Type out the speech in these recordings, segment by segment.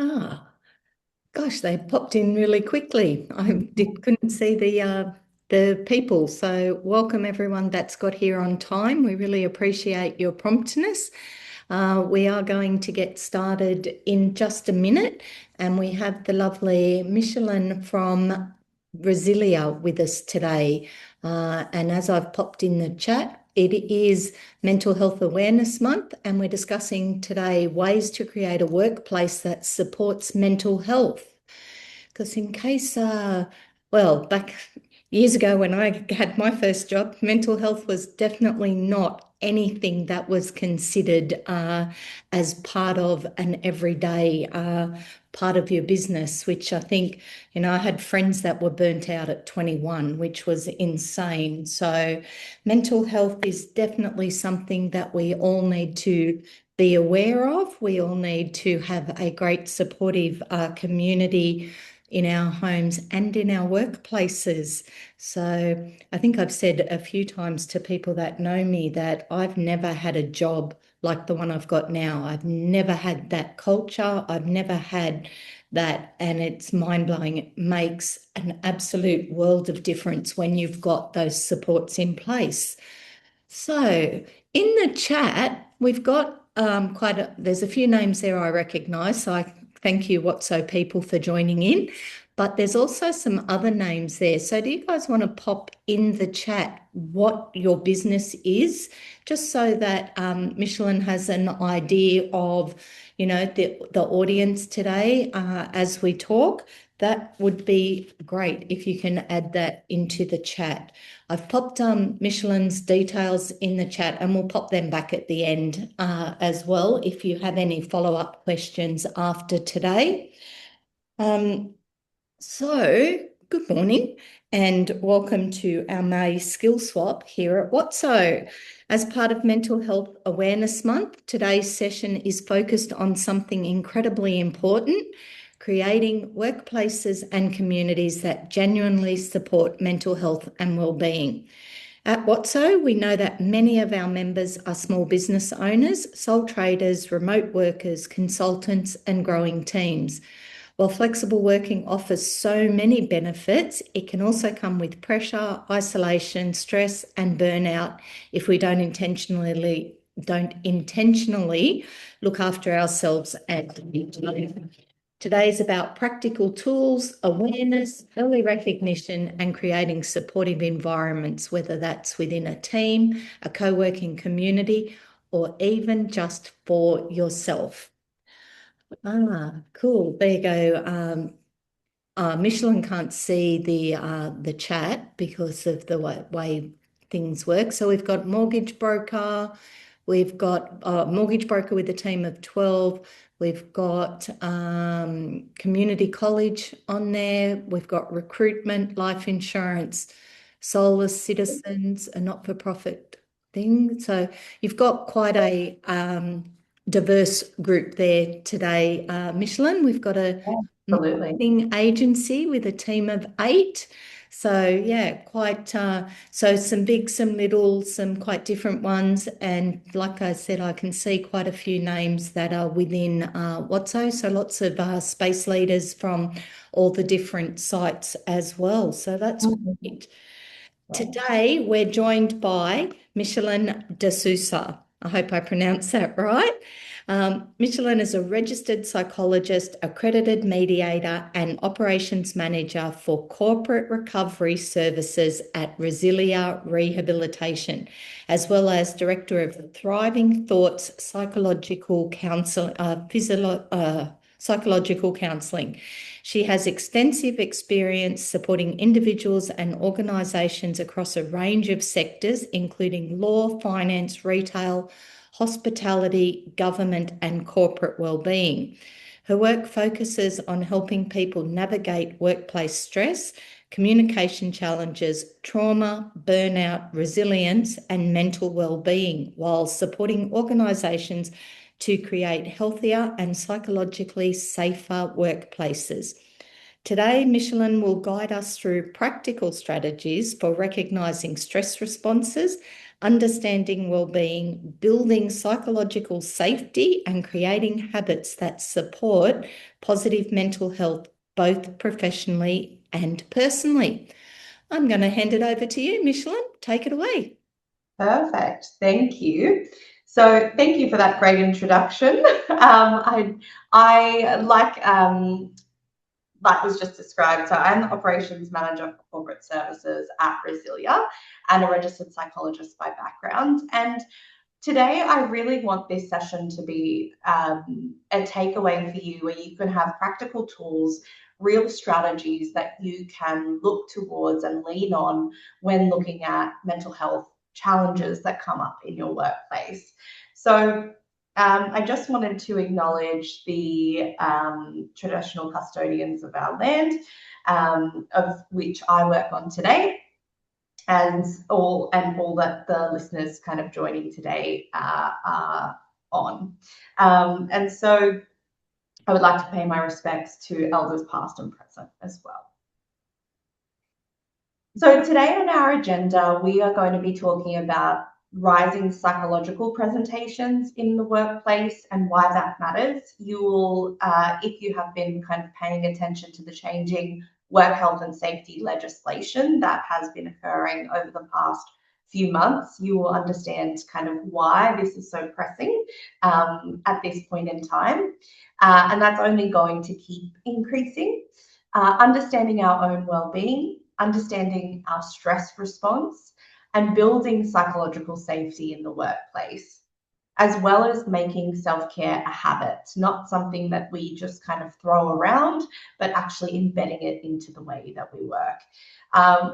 Ah, gosh, they popped in really quickly. Couldn't see the people. So welcome everyone that's got here on time. We really appreciate your promptness. We are going to get started in just a minute, and we have the lovely Mechelen from Resilla with us today. And as I've popped in the chat, it is Mental Health Awareness Month, and we're discussing today ways to create a workplace that supports mental health. Because in case, back years ago when I had my first job, mental health was definitely not anything that was considered as part of an everyday part of your business, which I think, I had friends that were burnt out at 21, which was insane. So mental health is definitely something that we all need to be aware of. We all need to have a great supportive community in our homes and in our workplaces. So I think I've said a few times to people that know me that I've never had a job like the one I've got now. I've never had that culture. I've never had that. And it's mind-blowing. It makes an absolute world of difference when you've got those supports in place. So in the chat, we've got there's a few names there I recognise. So I thank you, WOTSO people, for joining in. But there's also some other names there. So do you guys want to pop in the chat what your business is, just so that Mechelen has an idea of, the audience today as we talk? That would be great if you can add that into the chat. I've popped Michelin's details in the chat, and we'll pop them back at the end as well if you have any follow-up questions after today. So good morning and welcome to our May Skill Swap here at WOTSO. As part of Mental Health Awareness Month, today's session is focused on something incredibly important: creating workplaces and communities that genuinely support mental health and wellbeing. At WOTSO, we know that many of our members are small business owners, sole traders, remote workers, consultants, and growing teams. While flexible working offers so many benefits, it can also come with pressure, isolation, stress, and burnout if we don't intentionally look after ourselves at the time. Today is about practical tools, awareness, early recognition, and creating supportive environments, whether that's within a team, a co-working community, or even just for yourself. Cool. There you go. Mechelen can't see the chat because of the way things work. So we've got mortgage broker, we've got a mortgage broker with a team of 12. We've got community college on there. We've got recruitment, life insurance, solar citizens, a not-for-profit thing. So you've got quite a diverse group there today, Mechelen. We've got a Absolutely. marketing agency with a team of 8. So yeah, quite so some big, some little, some quite different ones. And like I said, I can see quite a few names that are within WOTSO. So lots of space leaders from all the different sites as well. So that's great. Today, we're joined by Mechelen de Sousa. I hope I pronounced that right. Mechelen is a registered psychologist, accredited mediator, and operations manager for corporate recovery services at Resilla Rehabilitation, as well as director of Thriving Thoughts Psychological Counselling. She has extensive experience supporting individuals and organisations across a range of sectors, including law, finance, retail, hospitality, government, and corporate wellbeing. Her work focuses on helping people navigate workplace stress, communication challenges, trauma, burnout, resilience, and mental wellbeing, while supporting organisations to create healthier and psychologically safer workplaces. Today, Mechelen will guide us through practical strategies for recognising stress responses, understanding well-being, building psychological safety, and creating habits that support positive mental health, both professionally and personally. I'm going to hand it over to you, Mechelen. Take it away. Perfect. Thank you. So thank you for that great introduction. I like was just described. So I'm the operations manager for corporate services at Resilla and a registered psychologist by background. And today, I really want this session to be a takeaway for you where you can have practical tools, real strategies that you can look towards and lean on when looking at mental health challenges that come up in your workplace. So I just wanted to acknowledge the traditional custodians of our land, of which I work on today, and all that the listeners kind of joining today are on. And so I would like to pay my respects to elders past and present as well. So today on our agenda, we are going to be talking about rising psychological presentations in the workplace and why that matters. You will, if you have been kind of paying attention to the changing work health and safety legislation that has been occurring over the past few months, you will understand kind of why this is so pressing at this point in time. And that's only going to keep increasing. Understanding our own well-being, understanding our stress response, and building psychological safety in the workplace, as well as making self-care a habit, not something that we just kind of throw around, but actually embedding it into the way that we work.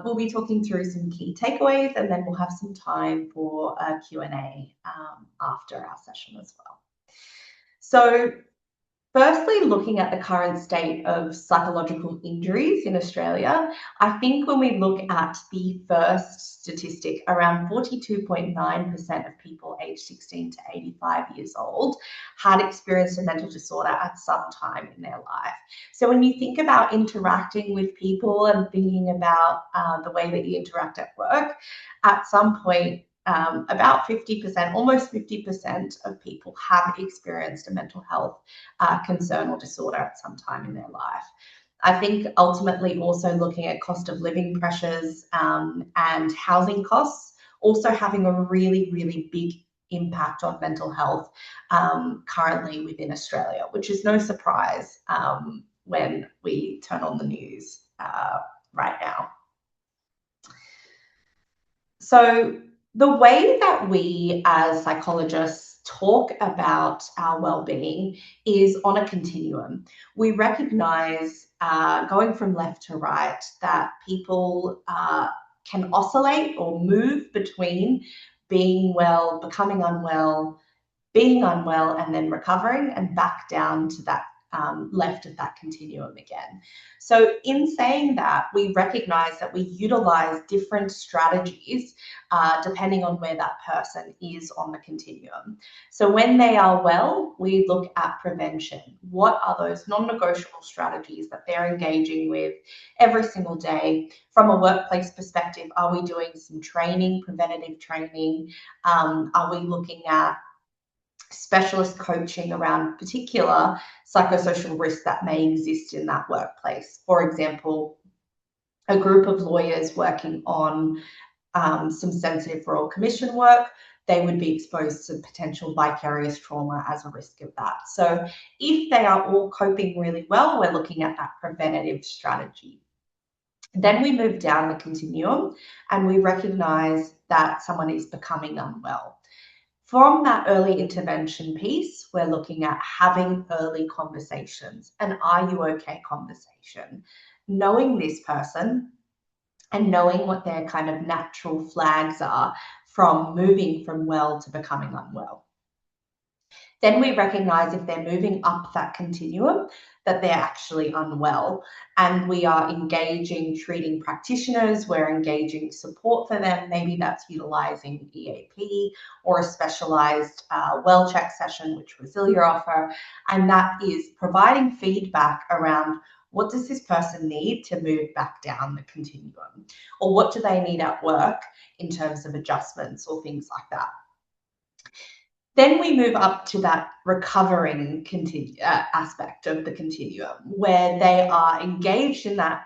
We'll be talking through some key takeaways, and then we'll have some time for a Q&A after our session as well. So firstly, looking at the current state of psychological injuries in Australia, I think when we look at the first statistic, around 42.9% of people aged 16 to 85 years old had experienced a mental disorder at some time in their life. So when you think about interacting with people and thinking about the way that you interact at work, at some point, about 50%, almost 50% of people have experienced a mental health concern or disorder at some time in their life. I think ultimately also looking at cost of living pressures and housing costs also having a really, really big impact on mental health currently within Australia, which is no surprise when we turn on the news right now. So the way that we as psychologists talk about our well-being is on a continuum. We recognize going from left to right that people can oscillate or move between being well, becoming unwell, being unwell, and then recovering and back down to that left of that continuum again. So in saying that, we recognize that we utilize different strategies depending on where that person is on the continuum. So when they are well, we look at prevention. What are those non-negotiable strategies that they're engaging with every single day? From a workplace perspective, are we doing some training, preventative training? Are we looking at specialist coaching around particular psychosocial risks that may exist in that workplace? For example, a group of lawyers working on some sensitive royal commission work, they would be exposed to potential vicarious trauma as a risk of that. So if they are all coping really well, we're looking at that preventative strategy. Then we move down the continuum and we recognize that someone is becoming unwell. From that early intervention piece, we're looking at having early conversations, an "are you okay" conversation, knowing this person and knowing what their kind of natural flags are from moving from well to becoming unwell. Then we recognize if they're moving up that continuum, that they're actually unwell, and we are engaging treating practitioners, we're engaging support for them. Maybe that's utilizing EAP or a specialized well check session, which Resilla offer, and that is providing feedback around what does this person need to move back down the continuum? Or what do they need at work in terms of adjustments or things like that? Then we move up to that recovering aspect of the continuum, where they are engaged in that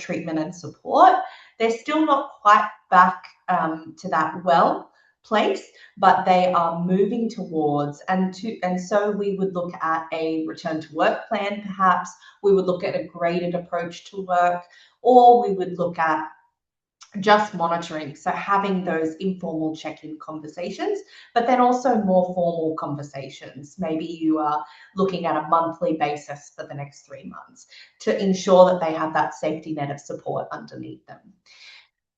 treatment and support. They're still not quite back to that well place, but they are moving towards, and so we would look at a return to work plan, perhaps. We would look at a graded approach to work, or we would look at just monitoring. So having those informal check-in conversations, but then also more formal conversations. Maybe you are looking at a monthly basis for the next 3 months to ensure that they have that safety net of support underneath them.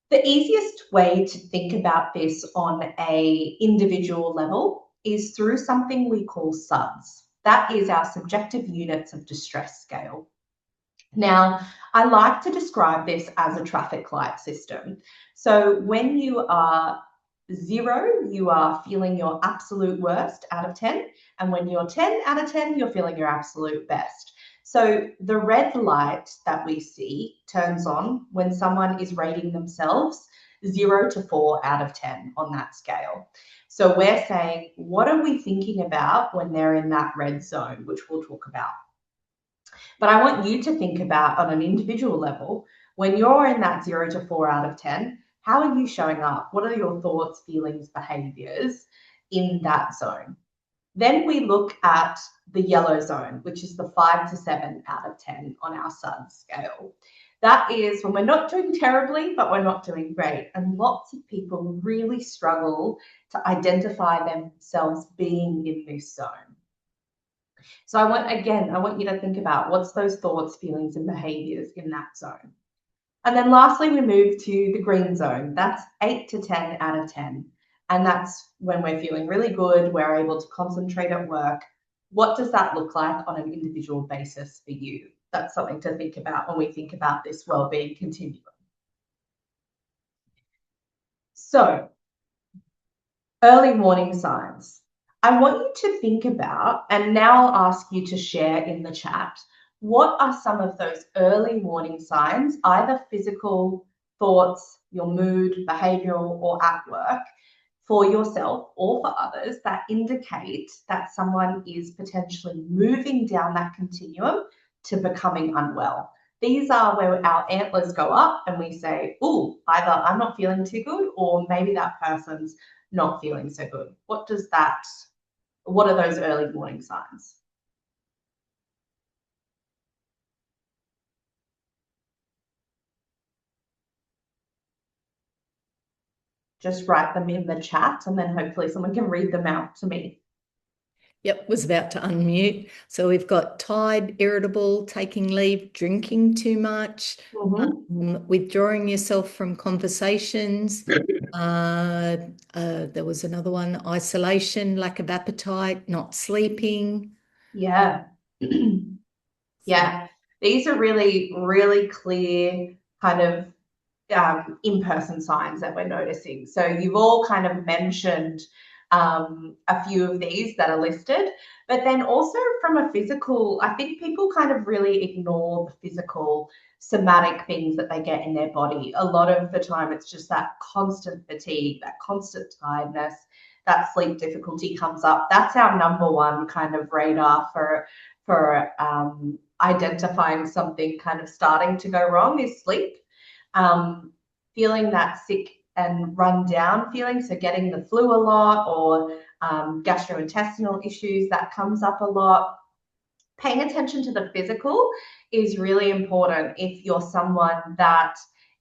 The easiest way to think about this on a individual level is through something we call SUDS. That is our subjective units of distress scale. Now, I like to describe this as a traffic light system. So when you are 0, you are feeling your absolute worst out of 10. And when you're 10 out of 10, you're feeling your absolute best. So the red light that we see turns on when someone is rating themselves 0 to 4 out of 10 on that scale. So we're saying, what are we thinking about when they're in that red zone, which we'll talk about. But I want you to think about on an individual level, when you're in that 0 to 4 out of 10, how are you showing up? What are your thoughts, feelings, behaviors in that zone? Then we look at the yellow zone, which is the 5 to 7 out of 10 on our SUD scale. That is when we're not doing terribly, but we're not doing great. And lots of people really struggle to identify themselves being in this zone. So I want you to think about what's those thoughts, feelings, and behaviors in that zone. And then lastly, we move to the green zone. That's 8 to 10 out of 10. And that's when we're feeling really good, we're able to concentrate at work. What does that look like on an individual basis for you? That's something to think about when we think about this wellbeing continuum. So, early warning signs. I want you to think about, and now I'll ask you to share in the chat, what are some of those early warning signs, either physical, thoughts, your mood, behavioral, or at work, for yourself or for others that indicate that someone is potentially moving down that continuum to becoming unwell. These are where our antlers go up and we say, oh, either I'm not feeling too good or maybe that person's not feeling so good. What are those early warning signs? Just write them in the chat and then hopefully someone can read them out to me. Yep, was about to unmute. So we've got tired, irritable, taking leave, drinking too much, withdrawing yourself from conversations. There was another one, isolation, lack of appetite, not sleeping. Yeah. Yeah. These are really, really clear kind of in-person signs that we're noticing. So you've all kind of mentioned a few of these that are listed, but then also from a physical, I think people kind of really ignore the physical somatic things that they get in their body. A lot of the time it's just that constant fatigue, that constant tiredness, that sleep difficulty comes up. That's our number one kind of radar for identifying something kind of starting to go wrong is sleep. Feeling that sick and run down feeling, so getting the flu a lot, or gastrointestinal issues, that comes up a lot. Paying attention to the physical is really important if you're someone that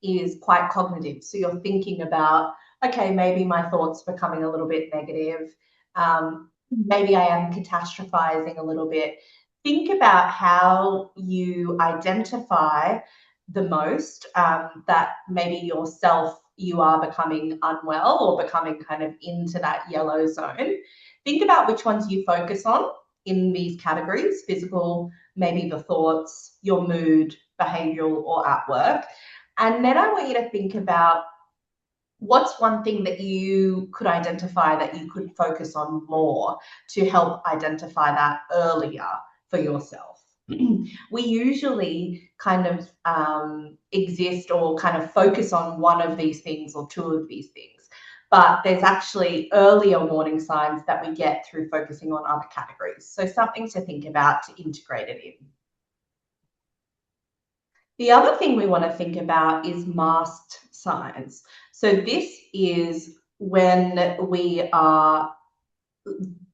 is quite cognitive. So you're thinking about, okay, maybe my thoughts are becoming a little bit negative. Maybe I am catastrophizing a little bit. Think about how you identify the most that maybe yourself, you are becoming unwell or becoming kind of into that yellow zone. Think about which ones you focus on in these categories: physical, maybe the thoughts, your mood, behavioral, or at work. And then I want you to think about what's one thing that you could identify that you could focus on more to help identify that earlier for yourself. we usually kind of exist or kind of focus on one of these things or two of these things. But there's actually earlier warning signs that we get through focusing on other categories. So something to think about to integrate it in. The other thing we want to think about is masked signs. So this is when we are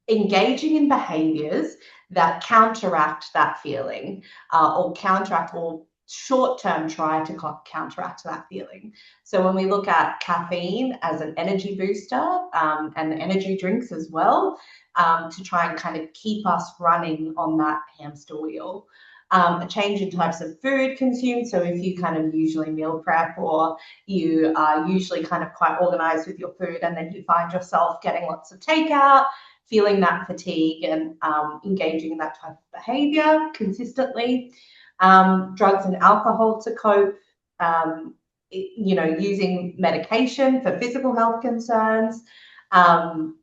engaging in behaviors that counteract that feeling or counteract or short-term try to counteract that feeling. So when we look at caffeine as an energy booster and energy drinks as well, to try and kind of keep us running on that hamster wheel. A change in types of food consumed. So if you kind of usually meal prep or you are usually kind of quite organized with your food and then you find yourself getting lots of takeout, feeling that fatigue and engaging in that type of behavior consistently. Drugs and alcohol to cope, using medication for physical health concerns,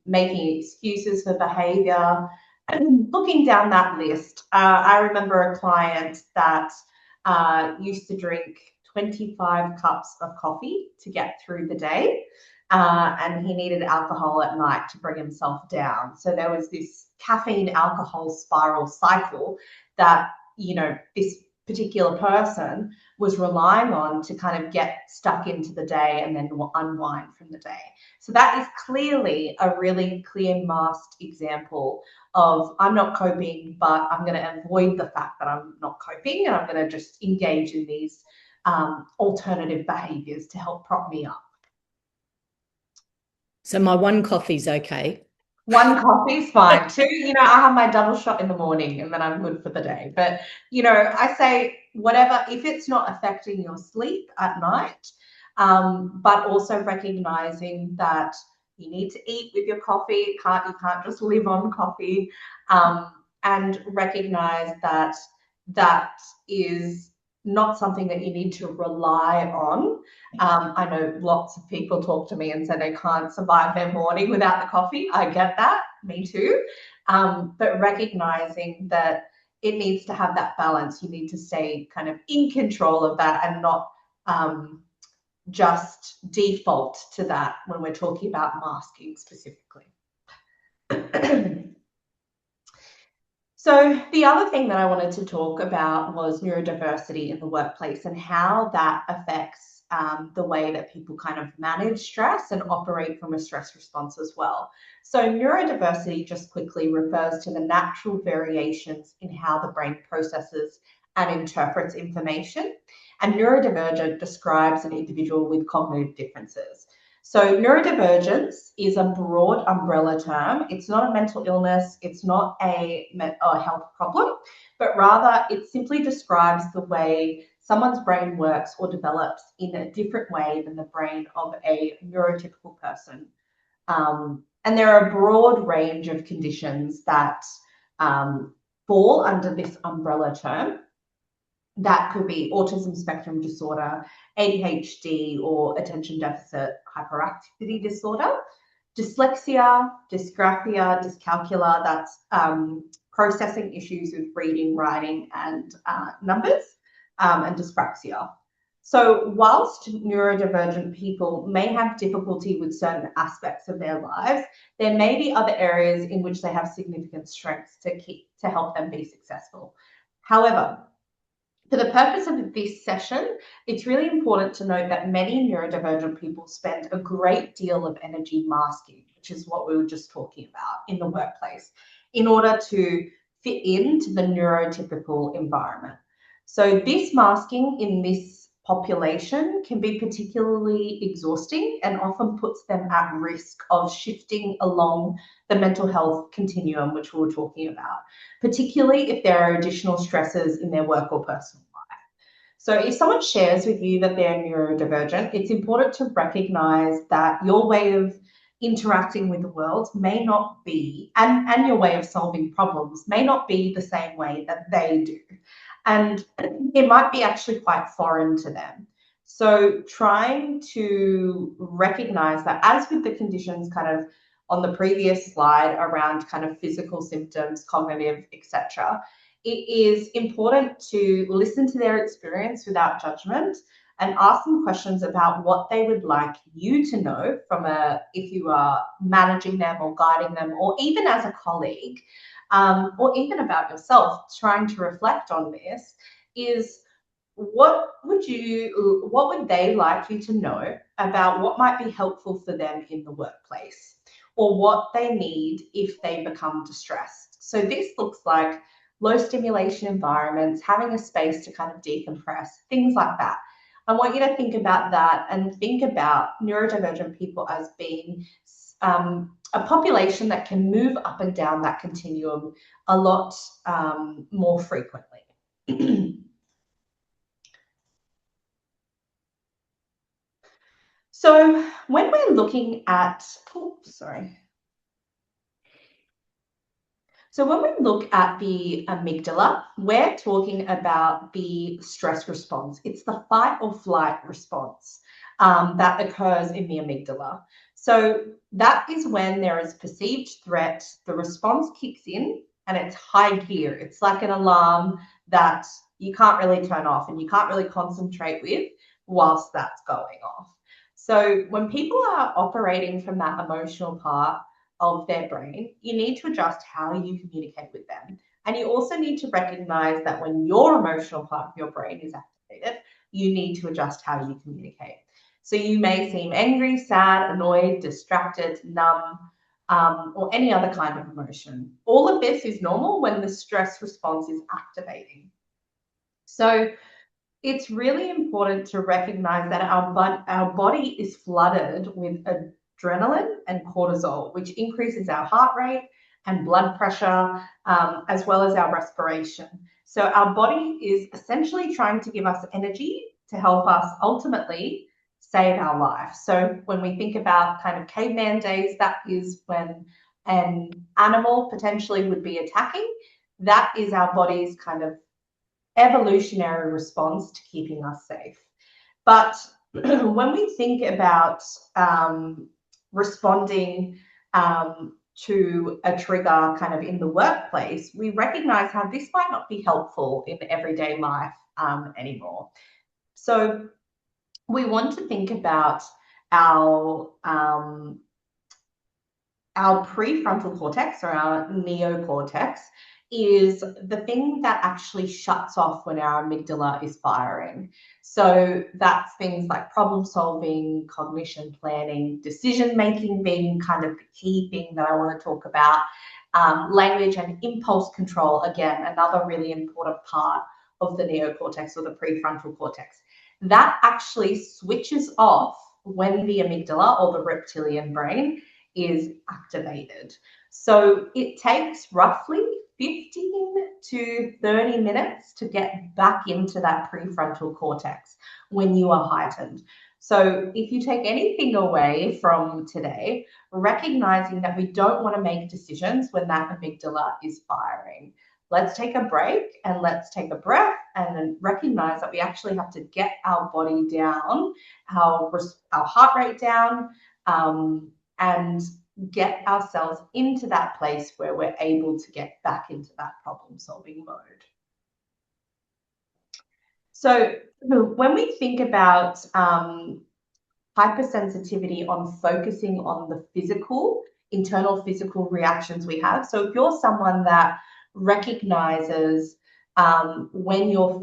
making excuses for behavior. And looking down that list, I remember a client that used to drink 25 cups of coffee to get through the day. And he needed alcohol at night to bring himself down. So there was this caffeine alcohol spiral cycle that, this particular person was relying on to kind of get stuck into the day and then unwind from the day. So that is clearly a really clear masked example of I'm not coping, but I'm going to avoid the fact that I'm not coping and I'm going to just engage in these alternative behaviors to help prop me up. So my one coffee's okay. One coffee's fine. Two, I have my double shot in the morning and then I'm good for the day. But, I say whatever, if it's not affecting your sleep at night, but also recognizing that you need to eat with your coffee. You can't just live on coffee, and recognize that that is not something that you need to rely on. I know lots of people talk to me and say they can't survive their morning without the coffee. I get that, me too. But recognizing that it needs to have that balance. You need to stay kind of in control of that and not just default to that when we're talking about masking specifically. So the other thing that I wanted to talk about was neurodiversity in the workplace and how that affects the way that people kind of manage stress and operate from a stress response as well. So neurodiversity just quickly refers to the natural variations in how the brain processes and interprets information. And neurodivergent describes an individual with cognitive differences. So neurodivergence is a broad umbrella term. It's not a mental illness. It's not a health problem, but rather it simply describes the way someone's brain works or develops in a different way than the brain of a neurotypical person. And there are a broad range of conditions that fall under this umbrella term. That could be autism spectrum disorder, ADHD, or attention deficit hyperactivity disorder, dyslexia, dysgraphia, dyscalculia, that's processing issues with reading, writing, and numbers, and dyspraxia. So whilst neurodivergent people may have difficulty with certain aspects of their lives, there may be other areas in which they have significant strengths to help them be successful. However, for the purpose of this session, it's really important to note that many neurodivergent people spend a great deal of energy masking, which is what we were just talking about in the workplace, in order to fit into the neurotypical environment. So this masking in this population can be particularly exhausting and often puts them at risk of shifting along the mental health continuum, which we were talking about, particularly if there are additional stresses in their work or personal life. So if someone shares with you that they're neurodivergent, it's important to recognize that your way of interacting with the world may not be, and your way of solving problems may not be the same way that they do. And it might be actually quite foreign to them. So trying to recognize that, as with the conditions kind of on the previous slide around kind of physical symptoms, cognitive, etc., it is important to listen to their experience without judgment and ask them questions about what they would like you to know from if you are managing them or guiding them, or even as a colleague, or even about yourself, trying to reflect on this is what would they like you to know about what might be helpful for them in the workplace, or what they need if they become distressed. So this looks like low stimulation environments, having a space to kind of decompress, things like that. I want you to think about that and think about neurodivergent people as being a population that can move up and down that continuum a lot more frequently. So when we're looking at, So when we look at the amygdala, we're talking about the stress response. It's the fight or flight response that occurs in the amygdala. So that is when there is perceived threat, the response kicks in and it's high gear. It's like an alarm that you can't really turn off and you can't really concentrate with whilst that's going off. So when people are operating from that emotional part of their brain, you need to adjust how you communicate with them. And you also need to recognize that when your emotional part of your brain is activated, you need to adjust how you communicate. So you may seem angry, sad, annoyed, distracted, numb, or any other kind of emotion. All of this is normal when the stress response is activating. So it's really important to recognize that our body is flooded with adrenaline and cortisol, which increases our heart rate and blood pressure, as well as our respiration. So our body is essentially trying to give us energy to help us ultimately save our life. So when we think about kind of caveman days, that is when an animal potentially would be attacking. That is our body's kind of evolutionary response to keeping us safe. But when we think about responding to a trigger kind of in the workplace, we recognize how this might not be helpful in everyday life anymore. So we want to think about our prefrontal cortex, or our neocortex, is the thing that actually shuts off when our amygdala is firing. So that's things like problem solving, cognition, planning, decision making being kind of the key thing that I want to talk about. Language and impulse control, again, another really important part of the neocortex or the prefrontal cortex. That actually switches off when the amygdala or the reptilian brain is activated. So it takes roughly 15 to 30 minutes to get back into that prefrontal cortex when you are heightened. So if you take anything away from today, recognizing that we don't want to make decisions when that amygdala is firing. Let's take a break and let's take a breath and then recognize that we actually have to get our body down, our heart rate down, and get ourselves into that place where we're able to get back into that problem-solving mode. So when we think about hypersensitivity on focusing on the internal physical reactions we have, so if you're someone that recognizes when you're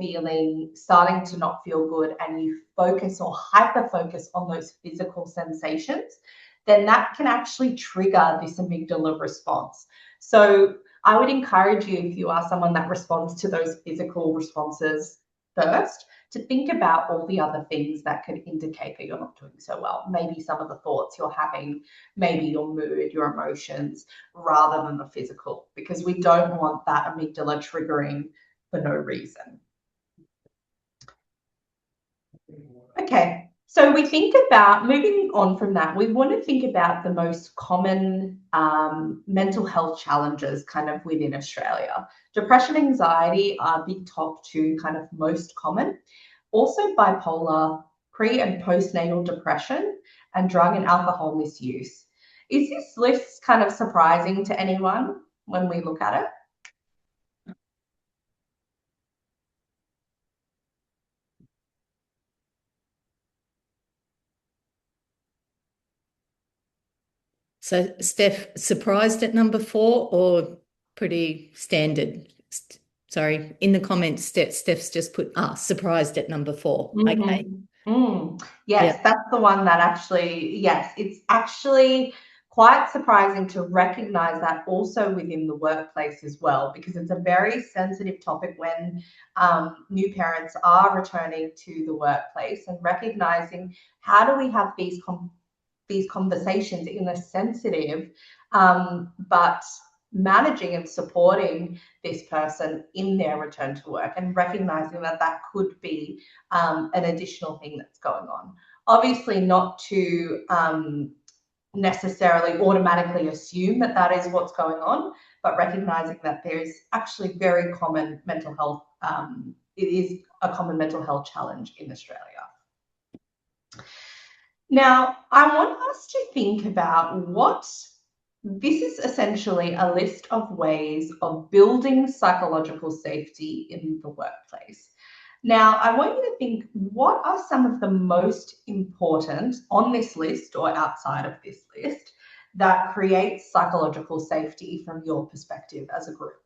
starting to not feel good and you focus or hyper-focus on those physical sensations, then that can actually trigger this amygdala response. So I would encourage you, if you are someone that responds to those physical responses first, to think about all the other things that could indicate that you're not doing so well. Maybe some of the thoughts you're having, maybe your mood, your emotions, rather than the physical, because we don't want that amygdala triggering for no reason. Okay, so we think about, moving on from that, we want to think about the most common mental health challenges kind of within Australia. Depression, anxiety are the top two kind of most common. Also bipolar, pre and postnatal depression, and drug and alcohol misuse. Is this list kind of surprising to anyone when we look at it? So, Steph, surprised at number 4 or pretty standard? Sorry, in the comments, Steph's just put surprised at number 4. Okay. Yes, Yeah. that's the one that actually, yes, it's actually quite surprising to recognize that also within the workplace as well, because it's a very sensitive topic when new parents are returning to the workplace, and recognizing how do we have these conversations in a sensitive, but managing and supporting this person in their return to work, and recognizing that that could be an additional thing that's going on. Obviously, not to necessarily automatically assume that that is what's going on, but recognizing that there's actually very common mental health, it is a common mental health challenge in Australia. Now, I want us to think about this is essentially a list of ways of building psychological safety in the workplace. Now, I want you to think, what are some of the most important on this list or outside of this list that creates psychological safety from your perspective as a group?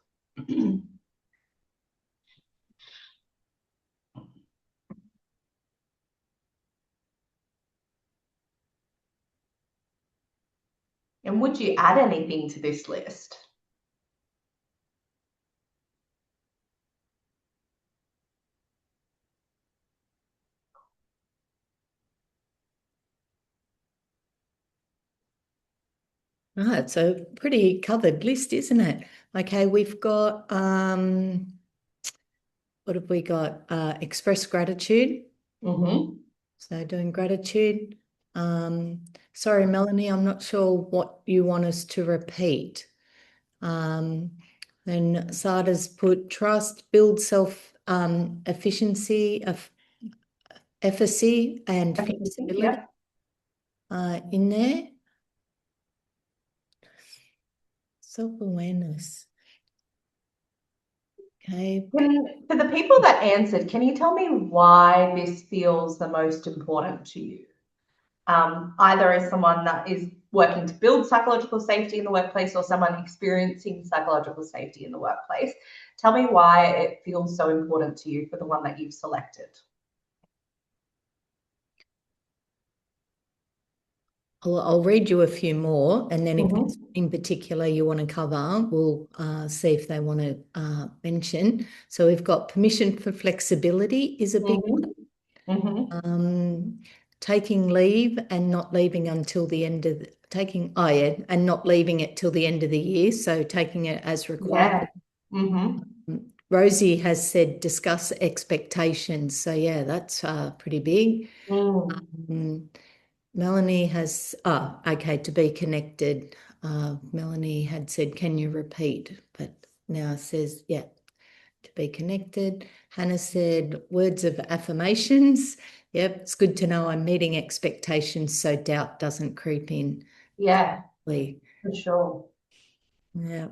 And would you add anything to this list? It's a pretty covered list, isn't it? Okay, we've got, what have we got? Express gratitude. So doing gratitude. Sorry, Melanie, I'm not sure what you want us to repeat. Then Sada's put trust, build self efficiency, efficacy, and flexibility in there. Self-awareness. Okay. For the people that answered, can you tell me why this feels the most important to you? Either as someone that is working to build psychological safety in the workplace, or someone experiencing psychological safety in the workplace. Tell me why it feels so important to you for the one that you've selected. I'll read you a few more, and then if it's in particular you want to cover, we'll see if they want to mention. So we've got permission for flexibility is a big one. Taking leave and not leaving until the end of and not leaving it till the end of the year. So taking it as required. Rosie has said discuss expectations. So yeah, that's pretty big. Melanie has, okay, to be connected. Melanie had said, can you repeat? But now it says, yeah, to be connected. Hannah said, words of affirmations. Yep, it's good to know I'm meeting expectations so doubt doesn't creep in. Yeah, for sure. Yeah.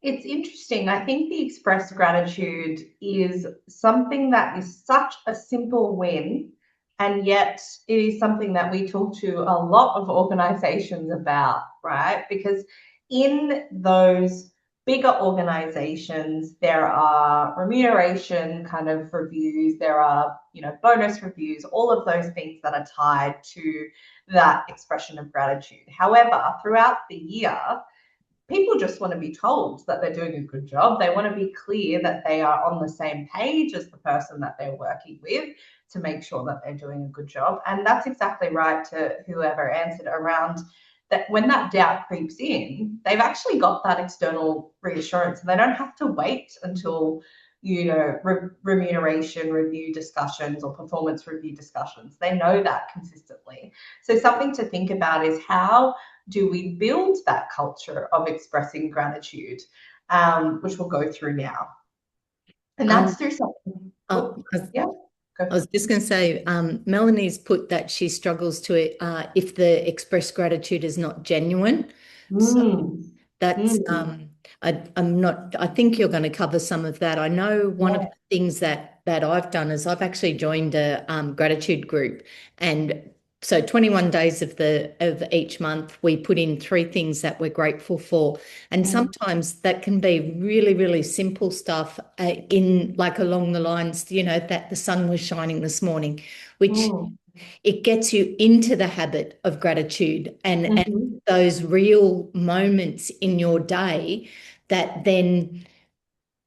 It's interesting. I think the express gratitude is something that is such a simple win, and yet it is something that we talk to a lot of organizations about, right? Because in those bigger organizations, there are remuneration kind of reviews, there are, bonus reviews, all of those things that are tied to that expression of gratitude. However, throughout the year, people just want to be told that they're doing a good job. They want to be clear that they are on the same page as the person that they're working with to make sure that they're doing a good job. And that's exactly right to whoever answered around that. When that doubt creeps in, they've actually got that external reassurance, and they don't have to wait until remuneration review discussions or performance review discussions. They know that consistently. So something to think about is, how do we build that culture of expressing gratitude, which we'll go through now. And that's through something. Yeah. I was just going to say, Melanie's put that she struggles to if the expressed gratitude is not genuine. So that's I think you're going to cover some of that. I know one of the things that I've done is I've actually joined a gratitude group, and So 21 days of each month, we put in 3 things that we're grateful for. And sometimes that can be really, really simple stuff in like along the lines, that the sun was shining this morning, which Mm. it gets you into the habit of gratitude and Mhm. those real moments in your day that then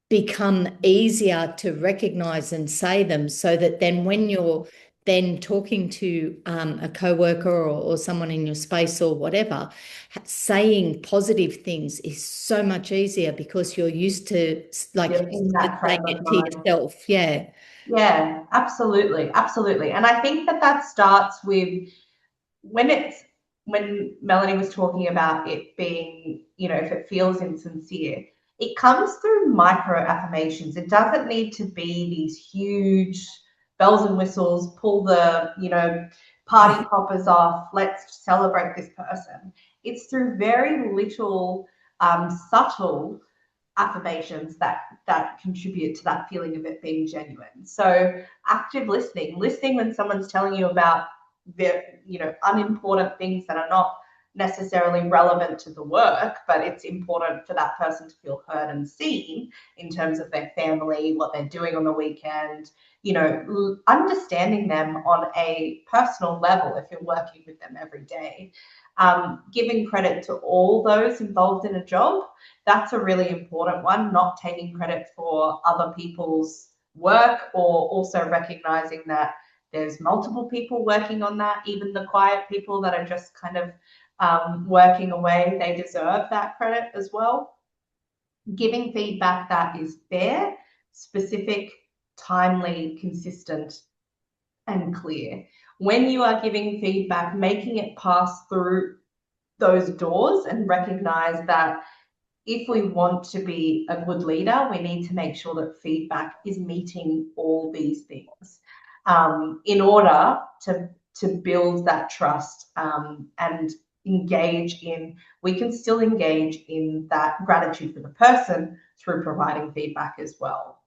become easier to recognize and say them, so that then when you're then talking to a coworker or someone in your space or whatever, saying positive things is so much easier because you're used to, like You're you in said, that saying frame of it to mind. yourself. Yeah. Yeah, absolutely, absolutely. And I think that that starts with when it's when Melanie was talking about it being, if it feels insincere, it comes through micro affirmations. It doesn't need to be these huge bells and whistles, pull the, party poppers off, let's celebrate this person. It's through very little subtle affirmations that contribute to that feeling of it being genuine. So active listening when someone's telling you about the unimportant things that are not necessarily relevant to the work, but it's important for that person to feel heard and seen in terms of their family, what they're doing on the weekend, understanding them on a personal level if you're working with them every day. Giving credit to all those involved in a job, that's a really important one, not taking credit for other people's work, or also recognizing that there's multiple people working on that, even the quiet people that are just kind of working away, they deserve that credit as well. Giving feedback that is fair, specific, timely, consistent, and clear. When you are giving feedback, making it pass through those doors and recognize that if we want to be a good leader, we need to make sure that feedback is meeting all these things in order to build that trust and we can still engage in that gratitude for the person through providing feedback as well.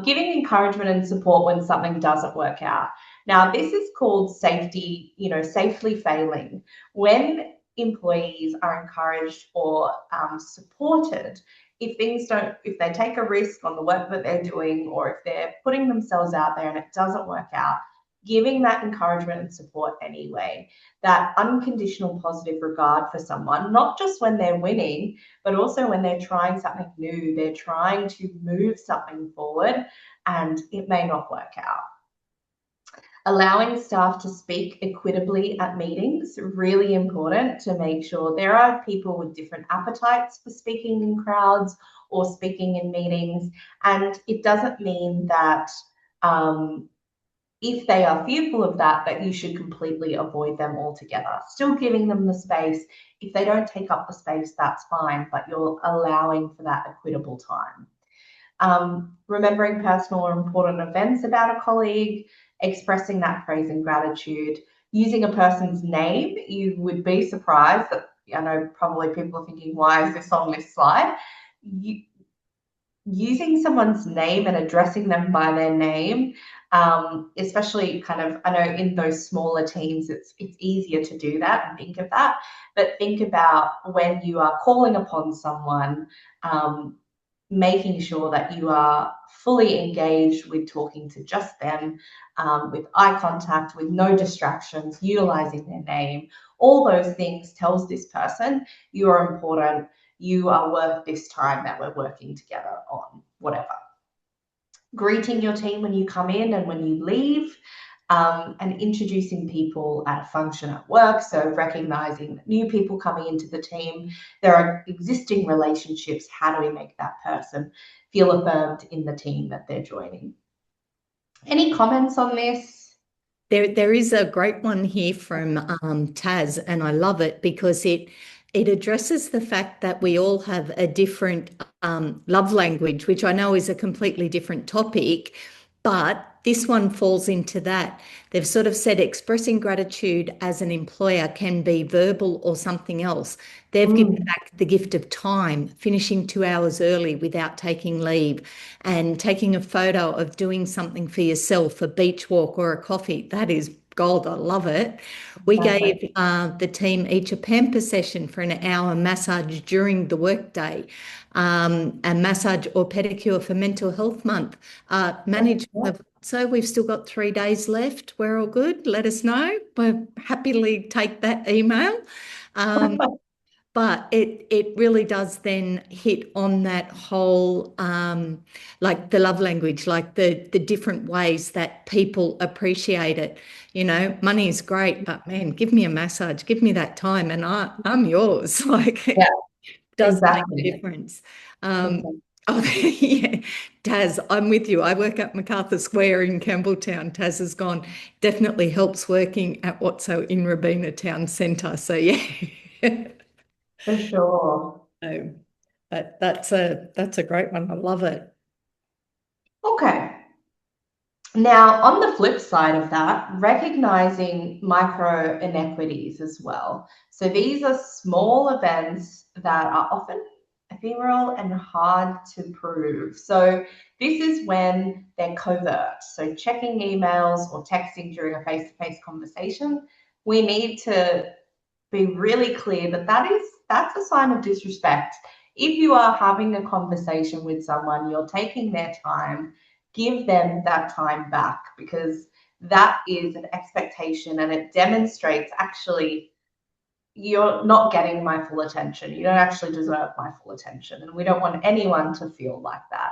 Giving encouragement and support when something doesn't work out. Now, this is called safely failing. When employees are encouraged or supported, if they take a risk on the work that they're doing, or if they're putting themselves out there and it doesn't work out, giving that encouragement and support anyway, that unconditional positive regard for someone, not just when they're winning, but also when they're trying something new, they're trying to move something forward and it may not work out. Allowing staff to speak equitably at meetings, really important to make sure. There are people with different appetites for speaking in crowds or speaking in meetings, and it doesn't mean that if they are fearful of that you should completely avoid them altogether. Still giving them the space. If they don't take up the space, that's fine, but you're allowing for that equitable time. Remembering personal or important events about a colleague, expressing that praise and gratitude, using a person's name. You would be surprised that, I know probably people are thinking, why is this on this slide? Using someone's name and addressing them by their name, especially kind of, I know in those smaller teams, it's easier to do that and think of that, but think about when you are calling upon someone, making sure that you are fully engaged with talking to just them, with eye contact, with no distractions, utilizing their name. All those things tells this person you are important, you are worth this time that we're working together on whatever. Greeting your team when you come in and when you leave, and introducing people at a function at work. So recognizing new people coming into the team, there are existing relationships. How do we make that person feel affirmed in the team that they're joining? Any comments on this? There is a great one here from Taz, and I love it because it addresses the fact that we all have a different love language, which I know is a completely different topic, but this one falls into that. They've sort of said expressing gratitude as an employer can be verbal or something else. They've given back the gift of time, finishing 2 hours early without taking leave, and taking a photo of doing something for yourself, a beach walk or a coffee. That is gold. I love it. We Perfect. gave the team each a pamper session for an hour massage during the workday, a massage or pedicure for Mental Health Month. Managed. So we've still got 3 days left. We're all good. Let us know. We'll happily take that email. But it really does then hit on that whole like the love language, like the different ways that people appreciate it. You know, money is great, but man, give me a massage, give me that time, and I'm yours. Like Yeah, it does make a exactly. difference. Um, Exactly. oh, yeah, Taz, I'm with you. I work at MacArthur Square in Campbelltown. Taz has gone. Definitely helps working at WOTSO in Robina Town Centre. So yeah. For sure. So, but that's a great one. I love it. Okay. Now, on the flip side of that, recognizing micro inequities as well. So these are small events that are often ephemeral and hard to prove. So this is when they're covert. So checking emails or texting during a face-to-face conversation, we need to be really clear that that's a sign of disrespect. If you are having a conversation with someone, you're taking their time, give them that time back, because that is an expectation and it demonstrates actually you're not getting my full attention. You don't actually deserve my full attention. And we don't want anyone to feel like that.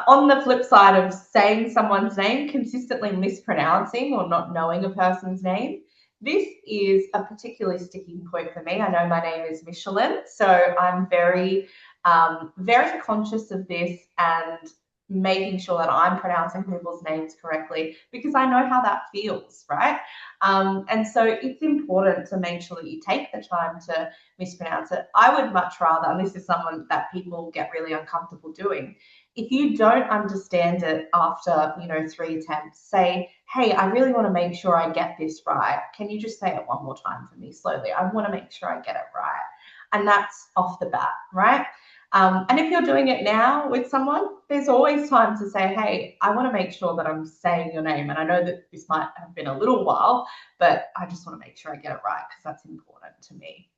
On the flip side of saying someone's name, consistently mispronouncing or not knowing a person's name, this is a particularly sticking point for me. I know my name is Mechelen, so I'm very conscious of this and making sure that I'm pronouncing people's names correctly, because I know how that feels, right? And so it's important to make sure that you take the time to mispronounce it. I would much rather, and this is someone that people get really uncomfortable doing, if you don't understand it after 3 attempts, say, hey, I really want to make sure I get this right. Can you just say it one more time for me slowly? I want to make sure I get it right. And that's off the bat, right? And if you're doing it now with someone, there's always time to say, hey, I want to make sure that I'm saying your name. And I know that this might have been a little while, but I just want to make sure I get it right because that's important to me.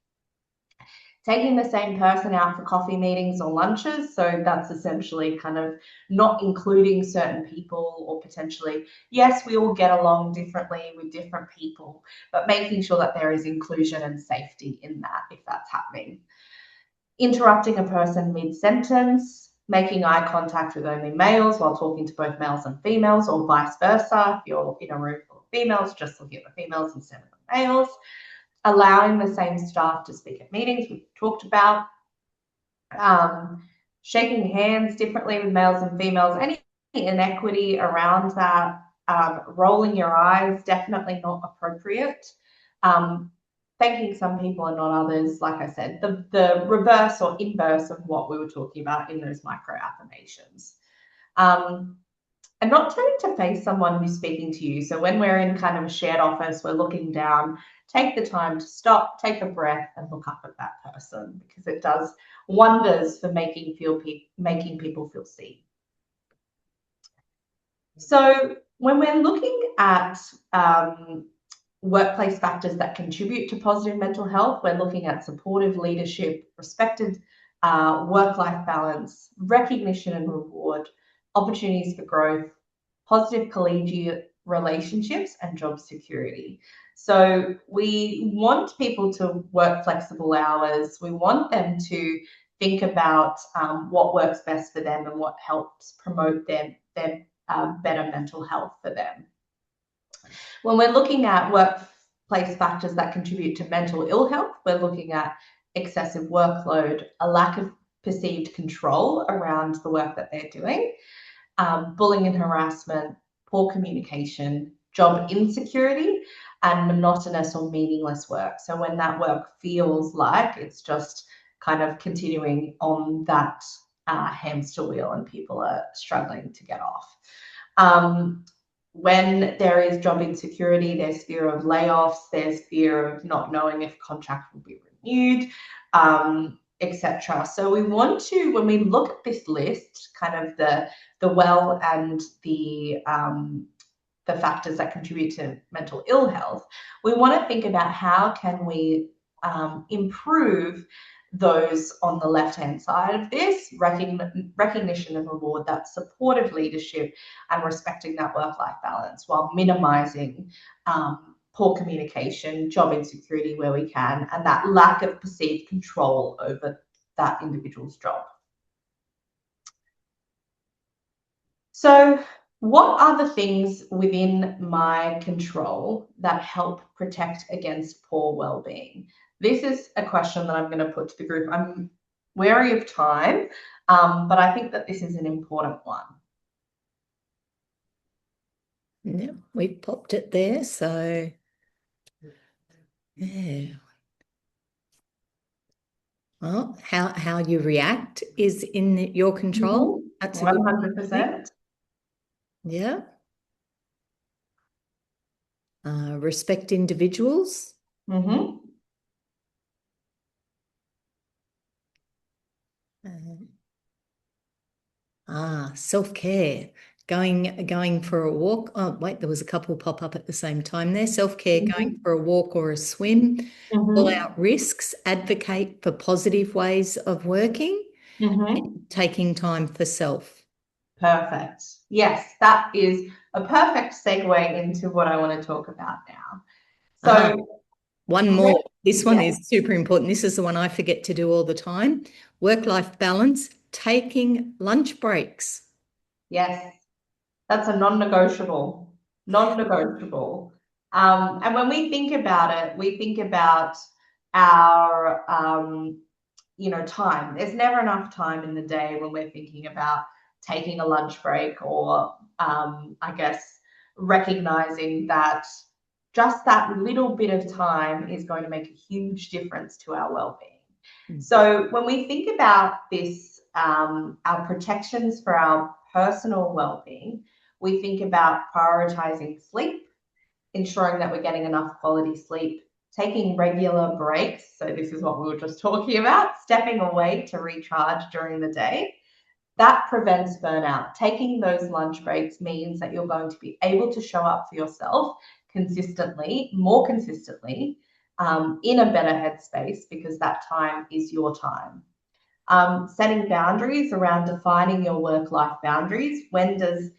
Taking the same person out for coffee meetings or lunches. So that's essentially kind of not including certain people, or potentially, yes, we all get along differently with different people, but making sure that there is inclusion and safety in that if that's happening. Interrupting a person mid-sentence, making eye contact with only males while talking to both males and females, or vice versa. If you're in a room full of females, just looking at the females instead of the males. Allowing the same staff to speak at meetings, we've talked about. Shaking hands differently with males and females, any inequity around that. Rolling your eyes, definitely not appropriate. Thanking some people and not others, like I said, the reverse or inverse of what we were talking about in those micro affirmations. And not turning to face someone who's speaking to you. So when we're in kind of a shared office, we're looking down, take the time to stop, take a breath, and look up at that person, because it does wonders for making people feel seen. So when we're looking at workplace factors that contribute to positive mental health, we're looking at supportive leadership, respected work-life balance, recognition and reward, opportunities for growth, positive collegiate relationships, and job security. So we want people to work flexible hours. We want them to think about what works best for them and what helps promote their better mental health for them. When we're looking at workplace factors that contribute to mental ill health, we're looking at excessive workload, a lack of perceived control around the work that they're doing, bullying and harassment, poor communication, job insecurity, and monotonous or meaningless work. So when that work feels like it's just kind of continuing on that hamster wheel and people are struggling to get off. When there is job insecurity, there's fear of layoffs, there's fear of not knowing if contract will be renewed, etc. So we want to, when we look at this list, kind of the well and the the factors that contribute to mental ill health, we want to think about how can we improve those on the left-hand side of this, recognition and reward, that supportive leadership and respecting that work-life balance while minimizing poor communication, job insecurity where we can, and that lack of perceived control over that individual's job. So what are the things within my control that help protect against poor well-being? This is a question that I'm going to put to the group. I'm wary of time, but I think that this is an important one. Yeah, we popped it there, so yeah. Well, how you react is in your control. That's a good 100%. Yeah. Respect individuals. Self-care. Going for a walk. Oh, wait, there was a couple pop up at the same time there. Self-care, going for a walk or a swim. Call out risks, advocate for positive ways of working, and taking time for self. Perfect. Yes, that is a perfect segue into what I want to talk about now. So one more. This one is super important. This is the one I forget to do all the time. Work-life balance, taking lunch breaks. Yes, that's a non-negotiable, non-negotiable. And when we think about it, we think about our, time. There's never enough time in the day when we're thinking about taking a lunch break or, I guess, recognizing that just that little bit of time is going to make a huge difference to our well-being. So when we think about this, our protections for our personal well-being, we think about prioritizing sleep, ensuring that we're getting enough quality sleep, taking regular breaks. So this is what we were just talking about, stepping away to recharge during the day. That prevents burnout. Taking those lunch breaks means that you're going to be able to show up for yourself consistently, more consistently, in a better headspace, because that time is your time. Setting boundaries around defining your work-life boundaries. When does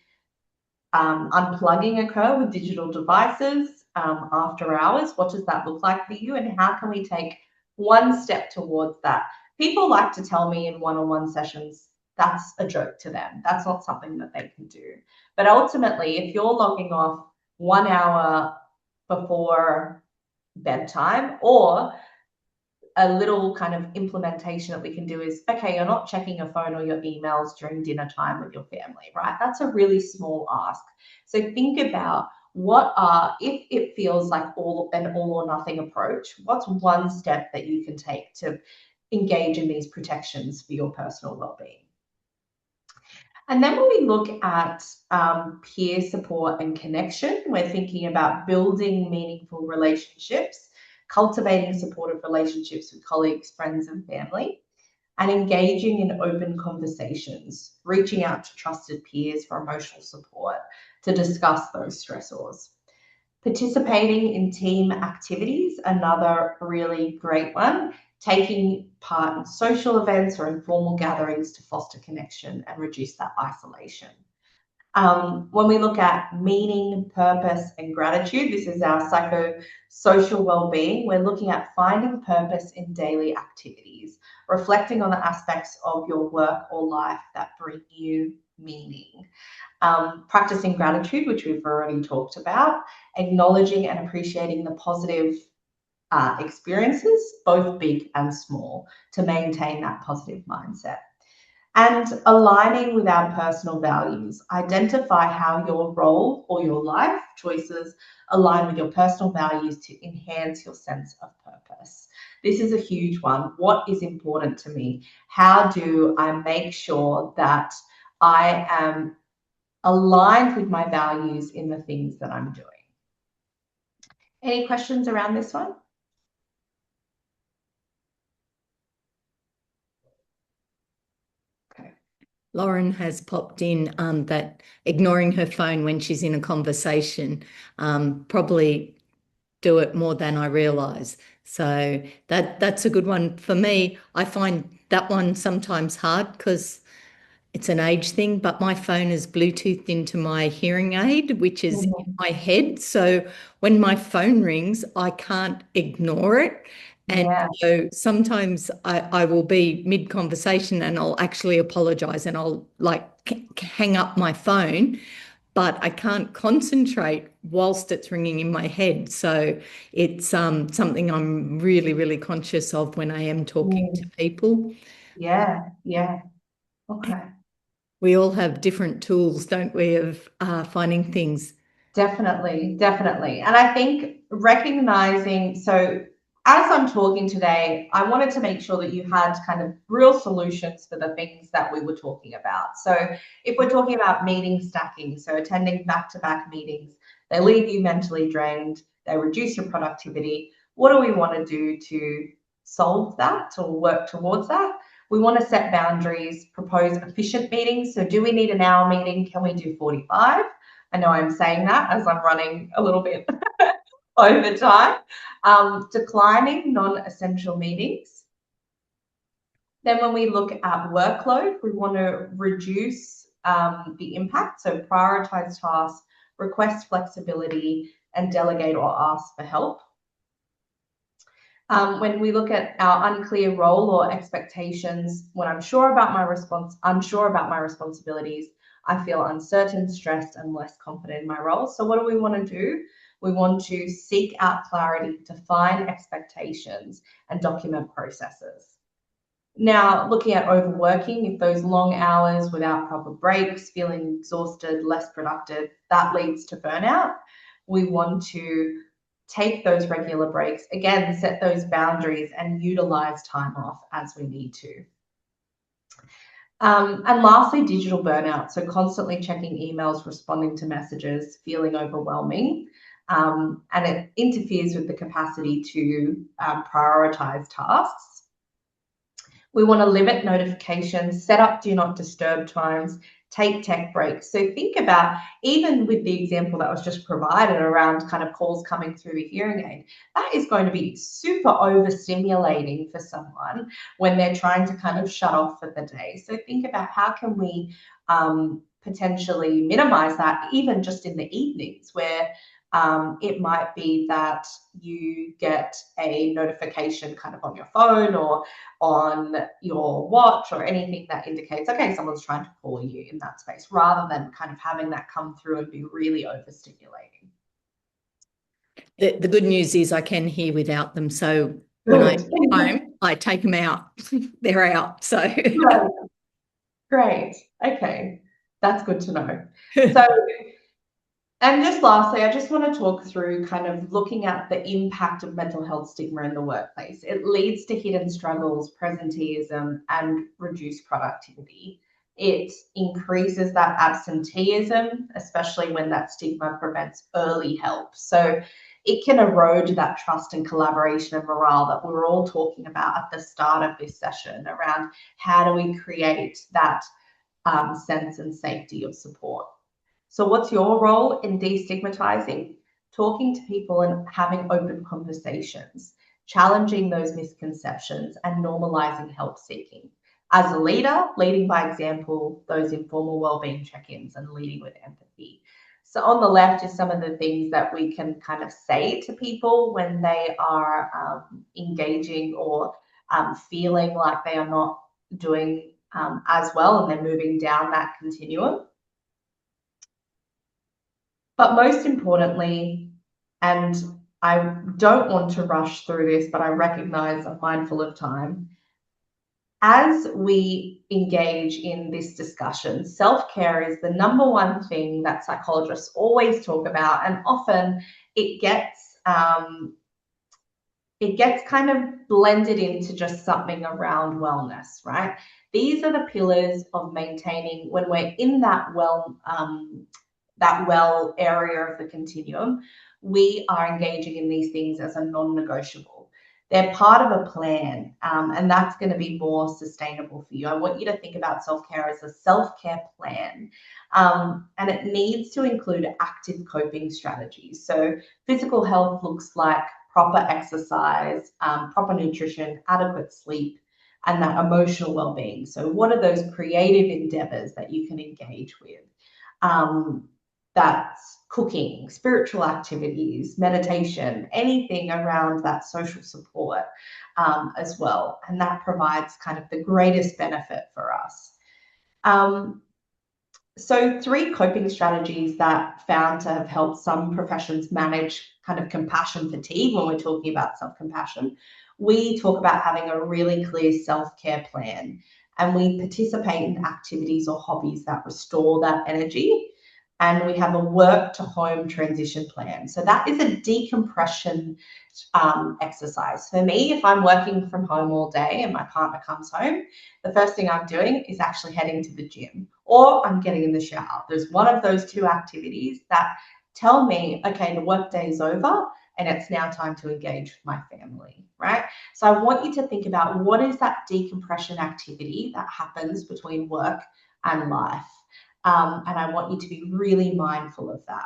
unplugging occur with digital devices after hours? What does that look like for you? And how can we take one step towards that? People like to tell me in one-on-one sessions, that's a joke to them. That's not something that they can do. But ultimately, if you're logging off 1 hour before bedtime, or a little kind of implementation that we can do is, okay, you're not checking your phone or your emails during dinner time with your family, right? That's a really small ask. So think about if it feels like an all or nothing approach, what's one step that you can take to engage in these protections for your personal well-being? And then when we look at peer support and connection, we're thinking about building meaningful relationships, cultivating supportive relationships with colleagues, friends, and family, and engaging in open conversations, reaching out to trusted peers for emotional support to discuss those stressors. Participating in team activities, another really great one. Taking part in social events or informal gatherings to foster connection and reduce that isolation. When we look at meaning, purpose, and gratitude, this is our psychosocial well-being. We're looking at finding purpose in daily activities, reflecting on the aspects of your work or life that bring you meaning. Practicing gratitude, which we've already talked about, acknowledging and appreciating the positive experiences, both big and small, to maintain that positive mindset. And aligning with our personal values. Identify how your role or your life choices align with your personal values to enhance your sense of purpose. This is a huge one. What is important to me? How do I make sure that I am aligned with my values in the things that I'm doing? Any questions around this one? Lauren has popped in that ignoring her phone when she's in a conversation, probably do it more than I realise. So that's a good one for me. I find that one sometimes hard because it's an age thing, but my phone is Bluetoothed into my hearing aid, which is in Mhm. my head. So when my phone rings, I can't ignore it. And Yeah. so sometimes I will be mid-conversation and I'll actually apologize and I'll like hang up my phone, but I can't concentrate whilst it's ringing in my head. So it's something I'm really, really conscious of when I am talking to Mm. people. Yeah. Yeah. Okay. We all have different tools, don't we, of finding things. Definitely, definitely. And I think recognizing, so as I'm talking today, I wanted to make sure that you had kind of real solutions for the things that we were talking about. So if we're talking about meeting stacking, so attending back-to-back meetings, they leave you mentally drained, they reduce your productivity. What do we want to do to solve that or work towards that? We want to set boundaries, propose efficient meetings. So do we need an hour meeting? Can we do 45? I know I'm saying that as I'm running a little bit over time. Declining non-essential meetings. Then when we look at workload, we want to reduce the impact. So prioritize tasks, request flexibility, and delegate or ask for help. When we look at our unclear role or expectations, when I'm unsure about my responsibilities, I feel uncertain, stressed, and less confident in my role. So what do we want to do? We want to seek out clarity, define expectations, and document processes. Now, looking at overworking, if those long hours without proper breaks, feeling exhausted, less productive, that leads to burnout. We want to take those regular breaks, again, set those boundaries and utilize time off as we need to. And lastly, digital burnout. So constantly checking emails, responding to messages, feeling overwhelming. And it interferes with the capacity to prioritize tasks. We want to limit notifications, set up do not disturb times, take tech breaks. So think about, even with the example that was just provided around kind of calls coming through a hearing aid, that is going to be super overstimulating for someone when they're trying to kind of shut off for the day. So think about how can we potentially minimize that, even just in the evenings where it might be that you get a notification kind of on your phone or on your watch or anything that indicates, okay, someone's trying to call you in that space, rather than kind of having that come through and be really overstimulating. The good news is I can hear without them. So when I Good. get home, I take them out. They're out. So Great. Great. Okay. That's good to know. So, and just lastly, I just want to talk through kind of looking at the impact of mental health stigma in the workplace. It leads to hidden struggles, presenteeism, and reduced productivity. It increases that absenteeism, especially when that stigma prevents early help. So it can erode that trust and collaboration and morale that we were all talking about at the start of this session around how do we create that sense and safety of support. So what's your role in destigmatizing? Talking to people and having open conversations, challenging those misconceptions and normalizing help seeking. As a leader, leading by example, those informal wellbeing check-ins and leading with empathy. So on the left is some of the things that we can kind of say to people when they are engaging or feeling like they are not doing as well and they're moving down that continuum. But most importantly, and I don't want to rush through this, but I recognize I'm mindful of time. As we engage in this discussion, self-care is the number one thing that psychologists always talk about, and often it gets kind of blended into just something around wellness, right? These are the pillars of maintaining when we're in that well area of the continuum. We are engaging in these things as a non-negotiable. They're part of a plan, and that's going to be more sustainable for you. I want you to think about self-care as a self-care plan, and it needs to include active coping strategies. So physical health looks like proper exercise, proper nutrition, adequate sleep, and that emotional well-being. So what are those creative endeavors that you can engage with? That's cooking, spiritual activities, meditation, anything around that social support as well. And that provides kind of the greatest benefit for us. So 3 coping strategies that found to have helped some professions manage kind of compassion fatigue when we're talking about self-compassion. We talk about having a really clear self-care plan, and we participate in activities or hobbies that restore that energy. And we have a work to home transition plan. So that is a decompression exercise. For me, if I'm working from home all day and my partner comes home, the first thing I'm doing is actually heading to the gym or I'm getting in the shower. There's one of those 2 activities that tell me, okay, the work day is over and it's now time to engage with my family, right? So I want you to think about what is that decompression activity that happens between work and life. And I want you to be really mindful of that.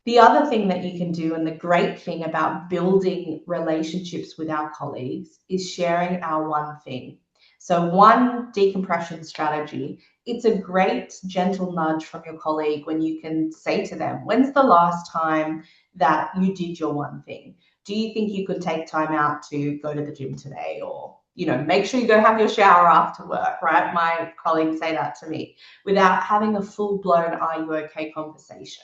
The other thing that you can do, and the great thing about building relationships with our colleagues, is sharing our one thing. So one decompression strategy, it's a great gentle nudge from your colleague when you can say to them, when's the last time that you did your one thing? Do you think you could take time out to go to the gym today? Or, make sure you go have your shower after work, right? My colleagues say that to me without having a full-blown, are you okay conversation.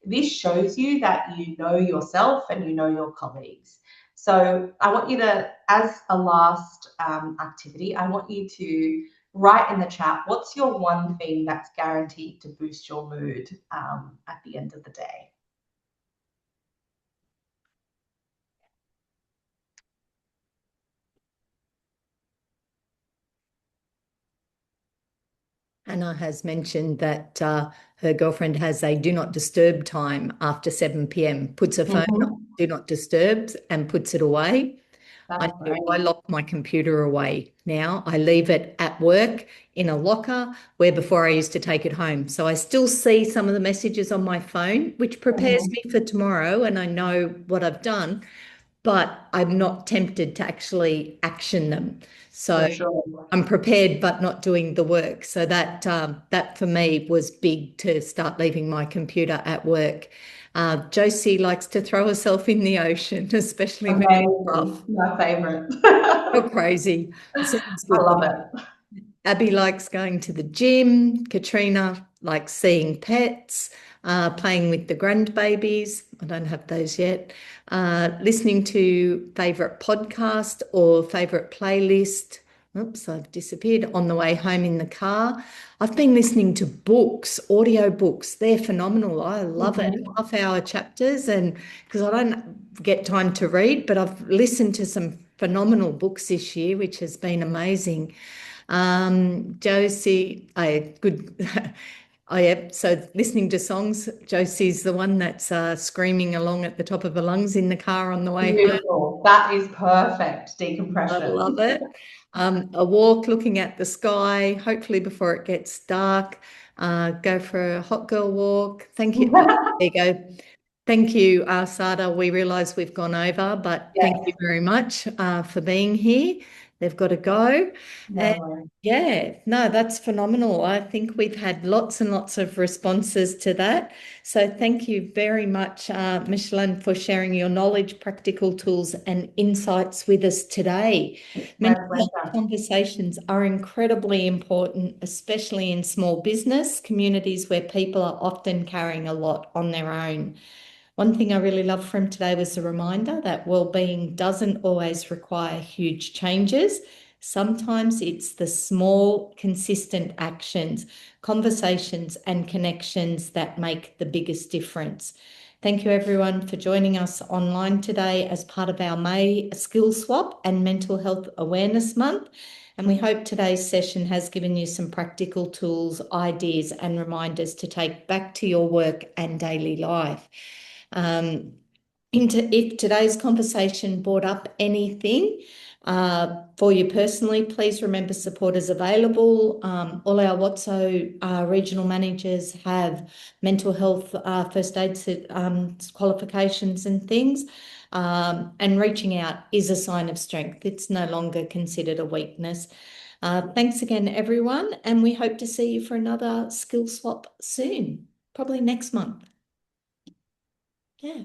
This shows you that you know yourself and you know your colleagues. So I want you to, as a last activity, I want you to write in the chat, what's your one thing that's guaranteed to boost your mood at the end of the day? Anna has mentioned that her girlfriend has a do not disturb time after 7 p.m., puts her phone on do not disturb and puts it away. I lock my computer away now. I leave it at work in a locker where before I used to take it home. So I still see some of the messages on my phone, which prepares me for tomorrow and I know what I've done, but I'm not tempted to actually action them. So I'm prepared but not doing the work. So that for me was big, to start leaving my computer at work. Josie likes to throw herself in the ocean, especially when it's rough. My favorite. You're crazy. Sounds I good. love it. Abby likes going to the gym. Katrina likes seeing pets, playing with the grandbabies. I don't have those yet. Listening to favourite podcast or favourite playlist. Oops, I've disappeared. On the way home in the car. I've been listening to books, audio books. They're phenomenal. I love it. Half-hour chapters, and because I don't get time to read, but I've listened to some phenomenal books this year, which has been amazing. Josie, good. So listening to songs, Josie's the one that's screaming along at the top of her lungs in the car on the way home. Beautiful. That is perfect decompression. I love it. A walk, looking at the sky, hopefully before it gets dark. Go for a hot girl walk. Thank you. There you go. Thank you, Sada. We realise we've gone over, but thank you very much for being here. They've got to go. No, that's phenomenal. I think we've had lots and lots of responses to that. So thank you very much, Mechelen, for sharing your knowledge, practical tools and insights with us today. Mental health conversations are incredibly important, especially in small business communities where people are often carrying a lot on their own. One thing I really loved from today was the reminder that well-being doesn't always require huge changes. Sometimes it's the small, consistent actions, conversations, and connections that make the biggest difference. Thank you, everyone, for joining us online today as part of our May Skill Swap and Mental Health Awareness Month. And we hope today's session has given you some practical tools, ideas, and reminders to take back to your work and daily life. if today's conversation brought up anything for you personally, please remember support is available. All our WOTSO regional managers have mental health first aid qualifications and things. And reaching out is a sign of strength. It's no longer considered a weakness. Thanks again, everyone, and we hope to see you for another skill swap soon, probably next month. Yeah.